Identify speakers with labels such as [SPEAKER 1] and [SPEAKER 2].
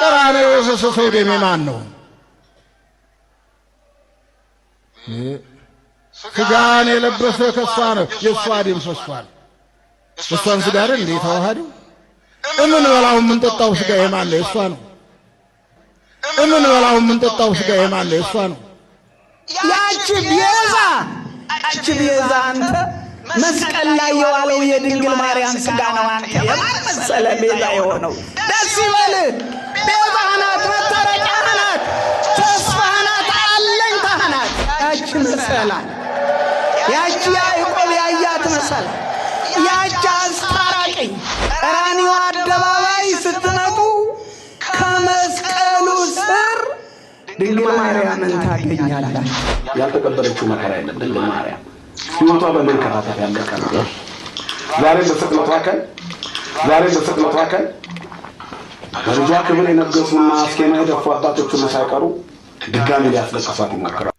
[SPEAKER 1] ቀራንዮ የፈሰሰው ደም የማን ነው? ስጋን የለበሰ ከሷ ነው። የሷ ደም ፈሷል። እሷን ስጋ አይደል እንዴ ተዋሃደው? እምንበላው የምንጠጣው ስጋ የማን ነው? የሷ ነው። እምንበላው የምንጠጣው ስጋ የማን ነው? የሷ ነው።
[SPEAKER 2] ያቺ ቤዛ አንተ መስቀል ላይ የዋለው የድንግል ማርያም ስጋ ነው። አንተ የማን መሰለ ቤዛ የሆነው? ደስ ይበልህ። ቤዛ ናት፣ መታረቂያ ናት፣ ተስፋ ናት፣ አለኝታ ናት። ያቺ መሰላል፣ ያቺ ያዕቆብ ያያት መሰላል፣ ያቺ አስታራቂ ቀራንዮ አደባባይ ስትመጡ ከመስቀሉ ስር ድንግል ማርያምን ታገኛላችሁ።
[SPEAKER 3] ያልተቀበለችው መከራ የለም። ድንግል ማርያም ሕይወቷ በመንከራተት ያለቀ ነው። ዛሬ በስቅለቷ ቀን በልጇ ክብር የነገሱና አስኬማ የደፉ አባቶቹን ሳይቀሩ ድጋሚ ሊያስለቅሷት ይሞክራሉ።